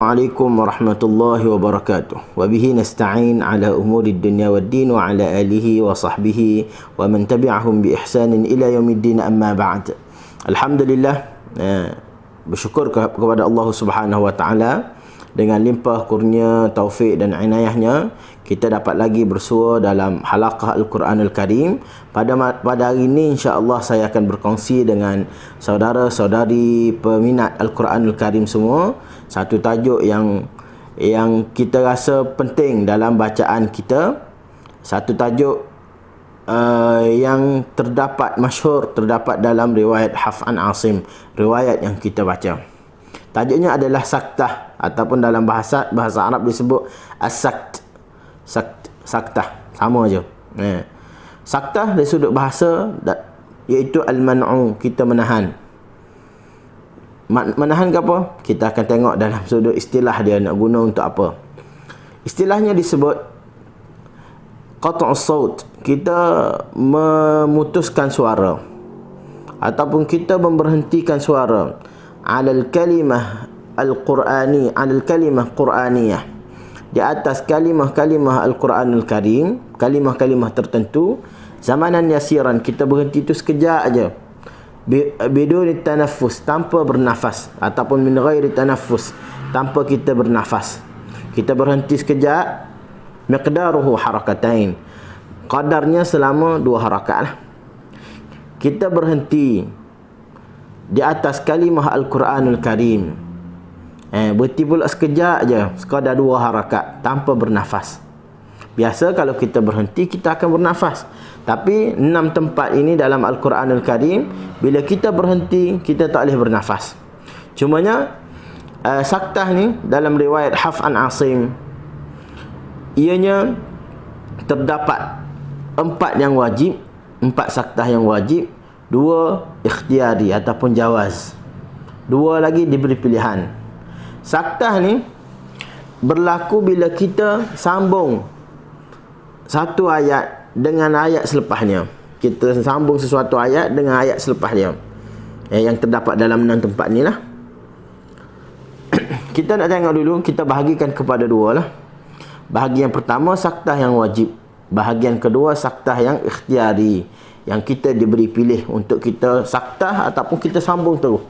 Assalamualaikum warahmatullahi wabarakatuh. Wa bihi nasta'in ala umuri dunya waddin wa ala alihi wa sahbihi wa man tabi'ahum bi ihsanin ila yaumiddin, amma ba'd. Alhamdulillah, bersyukur kepada Allah Subhanahu wa taala, dengan limpah kurnia, taufik dan inayahnya kita dapat lagi bersua dalam halaqah Al-Quranul Karim. Pada hari ini insya-Allah saya akan berkongsi dengan saudara-saudari peminat Al-Quranul Karim semua satu tajuk yang kita rasa penting dalam bacaan kita, satu tajuk yang terdapat dalam riwayat Hafs an Asim, riwayat yang kita baca. Tajuknya adalah saktah, ataupun dalam bahasa Arab disebut as-sakt. Saktah sama aja. Saktah dari sudut bahasa iaitu al-man'u, kita menahan. Menahan ke apa? Kita akan tengok dalam sudut istilah dia nak guna untuk apa. Istilahnya disebut qat'us saut. Kita memutuskan suara ataupun kita memberhentikan suara alal kalimah alal kalimah Qur'aniyah, di atas kalimah-kalimah Al-Quranul Karim, kalimah-kalimah tertentu. Zamanan yasiran, kita berhenti itu sekejap aja, bidun tanaffus, tanpa bernafas, ataupun min ghairi tanaffus, tanpa kita bernafas. Kita berhenti sekejap, miqdaruhu harakatain, qadarnya selama 2 harakat lah. Kita berhenti di atas kalimah Al-Quranul Karim, berhenti pula sekejap aja, sekadar 2 harakat tanpa bernafas. Biasa kalau kita berhenti kita akan bernafas, tapi 6 tempat ini dalam Al-Quranul Karim bila kita berhenti kita tak boleh bernafas. Cumanya saktah ni dalam riwayat Hafs an Asim, ianya terdapat 4 yang wajib, 4 saktah yang wajib, 2 ikhtiari ataupun jawaz, 2 lagi diberi pilihan. Saktah ni berlaku bila kita sambung satu ayat dengan ayat selepasnya. Kita sambung sesuatu ayat dengan ayat selepasnya, yang terdapat dalam 6 tempat ni lah. Kita nak tengok dulu, kita bahagikan kepada 2 lah. Bahagian pertama saktah yang wajib, bahagian kedua saktah yang ikhtiari, yang kita diberi pilih untuk kita saktah ataupun kita sambung terus.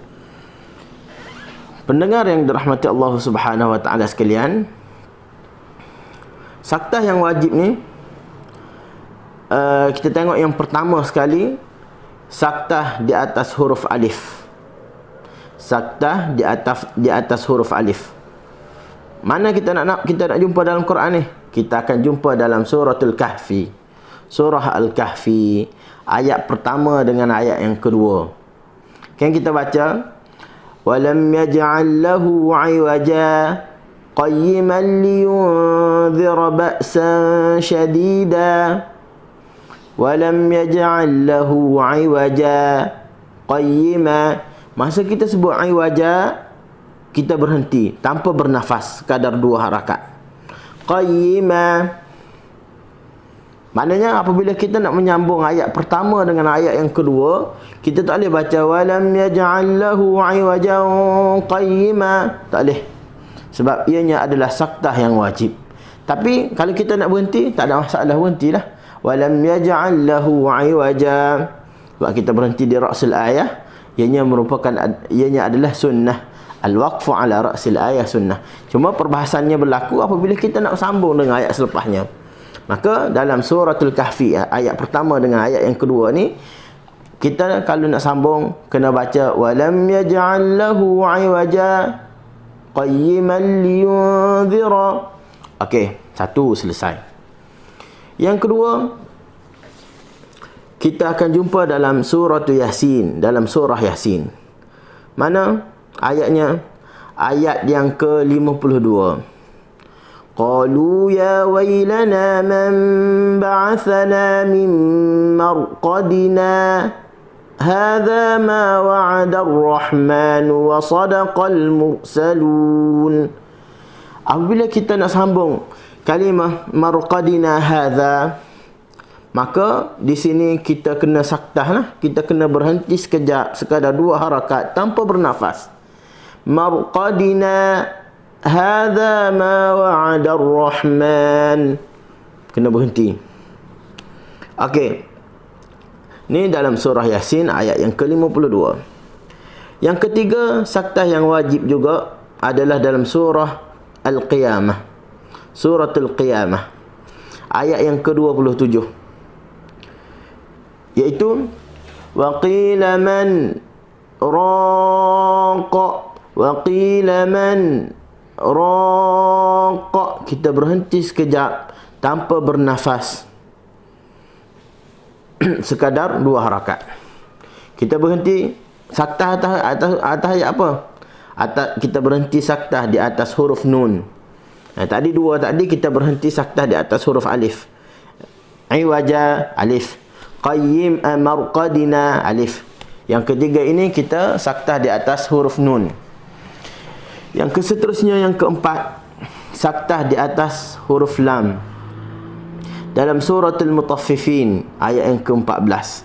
Pendengar yang dirahmati Allah Subhanahu wa taala sekalian, saktah yang wajib ni, kita tengok yang pertama sekali, saktah di atas huruf alif. Saktah di atas huruf alif. Mana kita nak jumpa dalam Quran ni? Kita akan jumpa dalam suratul Kahfi. Surah Al-Kahfi, ayat pertama dengan ayat yang kedua. Kan kita baca, walam yaj'al lahu 'iwaja qayyiman liyunzira ba'san shadida. Walam yaj'al lahu 'iwaja qayyima. Masa kita sebut 'iwaja, kita berhenti tanpa bernafas, sekadar 2 harakat. Qayyima, maknanya apabila kita nak menyambung ayat pertama dengan ayat yang kedua, kita tak boleh baca walam yaj'al lahu 'iwajan qayyima, tak boleh, sebab ianya adalah saktah yang wajib. Tapi kalau kita nak berhenti, tak ada masalah, berhentilah. Walam yaj'al lahu 'iwaja, sebab kita berhenti di ra'sul ayat, ianya adalah sunnah. Al-waqfu ala ra'sil ayat sunnah. Cuma perbahasannya berlaku apabila kita nak sambung dengan ayat selepasnya. Maka dalam suratul Kahfi, ayat pertama dengan ayat yang kedua ni, kita kalau nak sambung kena baca walam yaj'al lahu 'iwaja qayyiman liyunzira. Okey, satu selesai. Yang kedua, kita akan jumpa dalam surah Yasin, dalam surah Yasin. Mana ayatnya? Ayat yang ke-52. Qalu ya wailana man ba'athana min marqadina hadha ma wa'ada ar-rahman wa sadaqal mursalun. Apabila kita nak sambung kalimah marqadina hadha, maka di sini kita kena saktah lah. Kita kena berhenti sekejap, sekadar 2 harakat tanpa bernafas. Marqadina hadza ma wa'ada ar-rahman. Kena berhenti. Okey. Ni dalam surah Yasin ayat yang ke-52. Yang ketiga, saktah yang wajib juga adalah dalam surah Al-Qiyamah. Surah Al-Qiyamah. Ayat yang ke-27. Iaitu wa qila man raqa, wa qila man raqa. Kita berhenti sekejap tanpa bernafas. Sekadar 2 harakat. Kita berhenti saktah atas ayat apa? Kita berhenti saktah di atas huruf nun. Tadi 2 tadi kita berhenti saktah di atas huruf alif. Iwaja alif. Qayyim marqadina alif. Yang ketiga ini kita saktah di atas huruf nun. Yang keseterusnya yang keempat, saktah di atas huruf lam. Dalam surah Al-Mutaffifin ayat yang ke-14.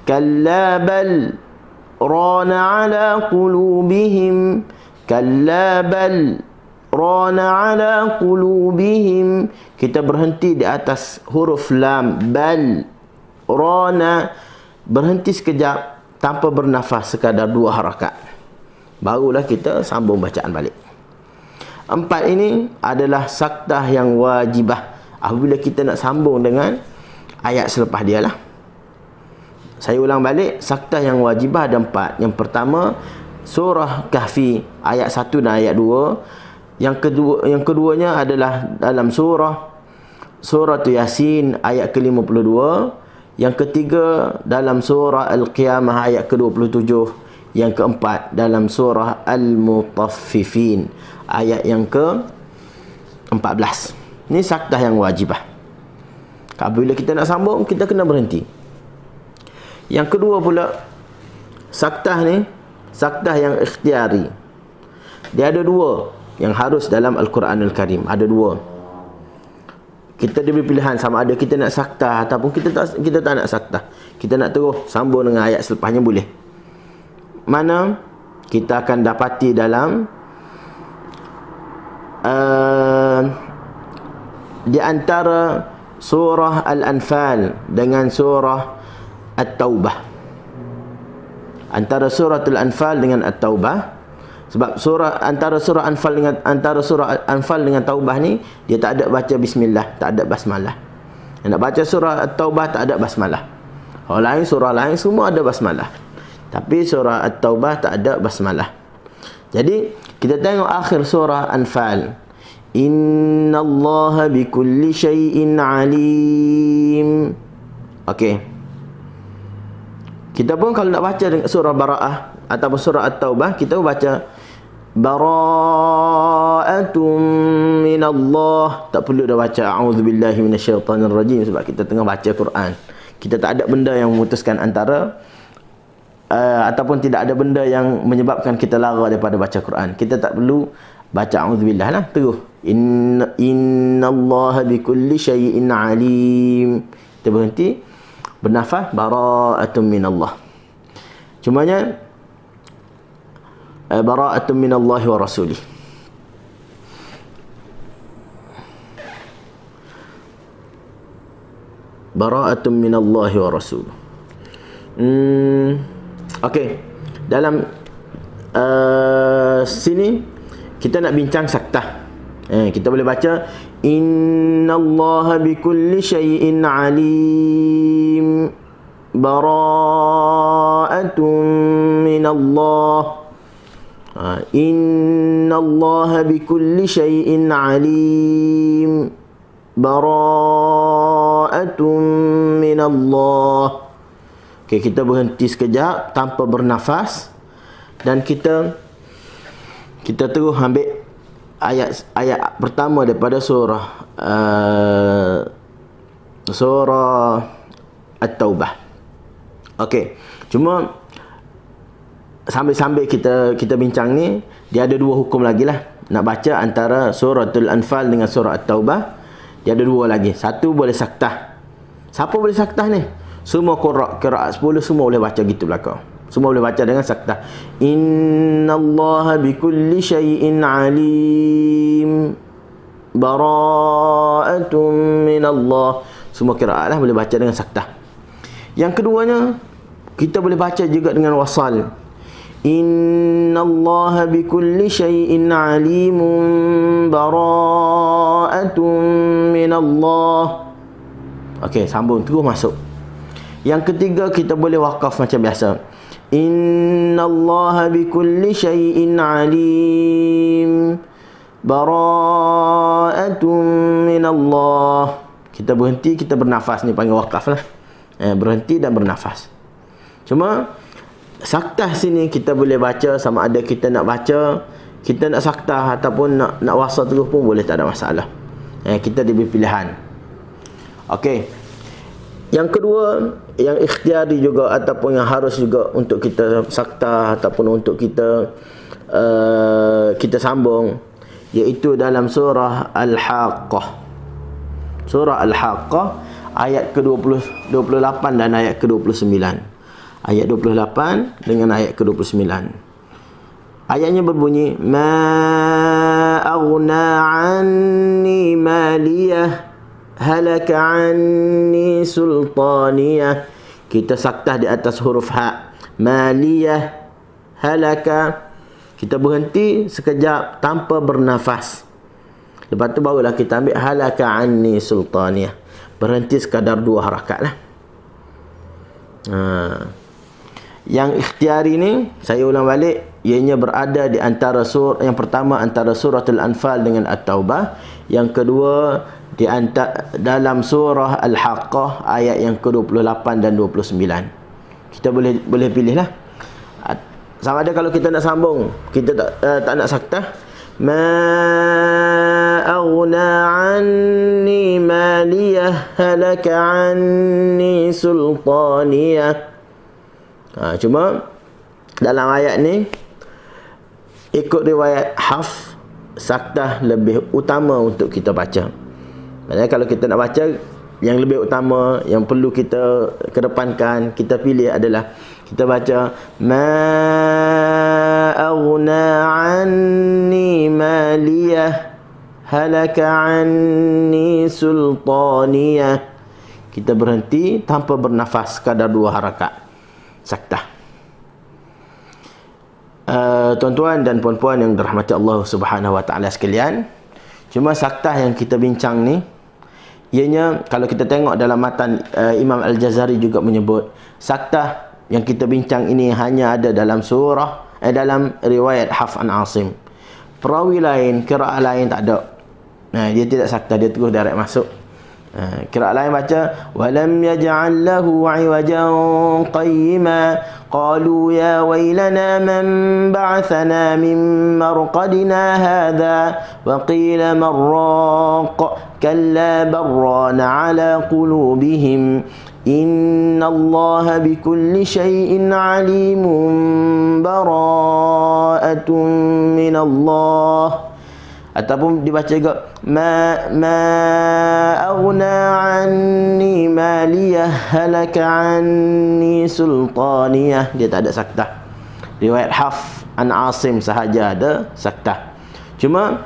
Kalla bal rana ala qulubihim, kalla bal rana ala qulubihim. Kita berhenti di atas huruf lam. Bal rana, berhenti sekejap tanpa bernafas sekadar 2 harakat. Barulah kita sambung bacaan balik. 4 ini adalah saktah yang wajibah apabila kita nak sambung dengan ayat selepas dia lah. Saya ulang balik, saktah yang wajibah ada 4. Yang pertama, surah Kahfi ayat 1 dan ayat 2. Yang keduanya adalah dalam surah Yasin ayat ke-52. Yang ketiga dalam surah Al-Qiyamah ayat ke-27. Yang keempat dalam surah Al-Mutaffifin ayat yang ke-14. Ini saktah yang wajibah. Apabila kita nak sambung, kita kena berhenti. Yang kedua pula, saktah ni, saktah yang ikhtiari. Dia ada 2 yang harus dalam Al-Quranul Karim. Ada 2. Kita diberi pilihan sama ada kita nak saktah ataupun kita tak nak saktah. Kita nak terus sambung dengan ayat selepasnya boleh. Mana kita akan dapati dalam di antara surah Al-Anfal dengan surah At-Taubah. Antara surah Al-Anfal dengan At-Taubah. Sebab antara surah Anfal dengan Taubah ni dia tak ada baca bismillah, tak ada basmalah. Yang nak baca surah At-Taubah tak ada basmalah. Surah lain semua ada basmalah. Tapi surah At-Taubah tak ada basmalah. Jadi kita tengok akhir surah Anfal. Innallaha bikulli syai'in alim. Okey. Kita pun kalau nak baca dengan surah Bara'ah ataupun surah At-Taubah, kita baca bara'atum minallah. Tak perlu dah baca a'udzubillahi minasyaitanirrajim sebab kita tengah baca Quran. Kita tak ada benda yang memutuskan antara ataupun tidak ada benda yang menyebabkan kita lara daripada baca Quran. Kita tak perlu baca a'udzubillah lah. Terus innallaha bikulli syai'in alim. Kita berhenti, bernafas, bara'atum minallah. Cumanya bara'atum minallahi wa rasulih. Bara'atum minallahi wa rasulih. Okey. Dalam sini kita nak bincang saktah. Kita boleh baca innallaha bikulli syai'in alim. Bara'atun minallah. Innallaha bikulli syai'in alim. Bara'atun minallah. Okay, kita berhenti sekejap tanpa bernafas dan kita terus ambil ayat pertama daripada surah At-Taubah. Okey. Cuma sambil kita bincang ni, dia ada 2 hukum lagi lah. Nak baca antara suratul Anfal dengan surah At-Taubah, dia ada 2 lagi. Satu boleh saktah. Siapa boleh saktah ni? Semua qiraat 10 semua boleh baca gitu belakang. Semua boleh baca dengan saktah. Innallaha bikulli syai'in alim. Bara'atun minallah. Semua qiraat lah boleh baca dengan saktah. Yang keduanya, kita boleh baca juga dengan wasal. Innallaha bikulli syai'in alimun. Bara'atun minallah. Okey, sambung terus masuk. Yang ketiga, kita boleh wakaf macam biasa. Innallaha bikulli syai'in alim. Bara'atun minallah. Kita berhenti, kita bernafas, ni panggil wakaf lah. Berhenti dan bernafas. Cuma saktah sini kita boleh baca sama ada kita nak baca, kita nak saktah ataupun nak wasal terus pun boleh, tak ada masalah. Kita diberi pilihan. Okey. Yang kedua, yang ikhtiari juga ataupun yang harus juga untuk kita saktah ataupun untuk kita sambung, iaitu dalam surah Al-Haqqah. Surah Al-Haqqah ayat ke-28 dan ayat ke-29. Ayat 28 dengan ayat ke-29. Ayatnya berbunyi, Ma aghna anni maliyah, halaka anni sultaniyah. Kita saktah di atas huruf ha. Maliyah, halaka. Kita berhenti sekejap tanpa bernafas. Lepas tu barulah kita ambil halaka anni sultaniyah. Berhenti sekadar 2 harakat lah. Yang ikhtiari ni, saya ulang balik, ianya berada di antara yang pertama antara suratul Anfal dengan At-Taubah. Yang kedua dalam surah Al-Haqqah ayat yang ke-28 dan 29. Kita boleh pilih lah. Sama ada kalau kita nak sambung, kita tak nak saktah. Ma aghna anni maliyah, halaka anni sultaniyah. Cuma dalam ayat ni ikut riwayat Hafs, saktah lebih utama untuk kita baca. Maksudnya kalau kita nak baca, yang lebih utama, yang perlu kita kedepankan, kita pilih adalah kita baca Ma aghna anni maliyah, halaka anni sultaniyah. Kita berhenti tanpa bernafas, kadar 2 harakat saktah. Tuan-tuan dan puan-puan yang dirahmati Allah Subhanahu wa taala sekalian, cuma saktah yang kita bincang ni, ianya kalau kita tengok dalam matan Imam Al-Jazari juga menyebut saktah yang kita bincang ini hanya ada dalam dalam riwayat Hafs an Asim. Perawi lain, qiraat lain tak ada. Dia tidak saktah, dia terus direct masuk. Qiraat lain baca walam yaj'al lahu 'iwajan qayyima qalu ya waylana man ba'athana min marqadina hadha wa qila marraq kalla barrana 'ala qulubihim innallaha bikulli syai'in 'alimun bara'atun minallah. Ataupun dibaca juga ma aghna anni maliyah, halaka anni sultaniyah. Dia tak ada saktah. Riwayat Hafs an Asim sahaja ada saktah. Cuma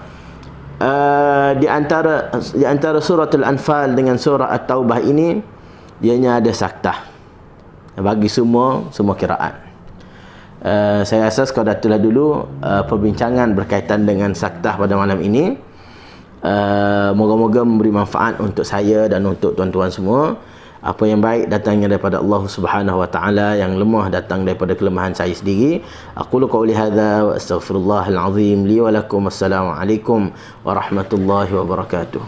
di antara suratul Anfal dengan surah At-Taubah ini, dianya ada saktah bagi semua qiraat. Saya rasa sekadar itulah dulu perbincangan berkaitan dengan saktah pada malam ini. Moga-moga memberi manfaat untuk saya dan untuk tuan-tuan semua. Apa yang baik datangnya daripada Allah Subhanahu wa taala, yang lemah datang daripada kelemahan saya sendiri. Aqulu qawli hadza wa astaghfirullahal azim li wa lakum. Assalamualaikum warahmatullahi wabarakatuh.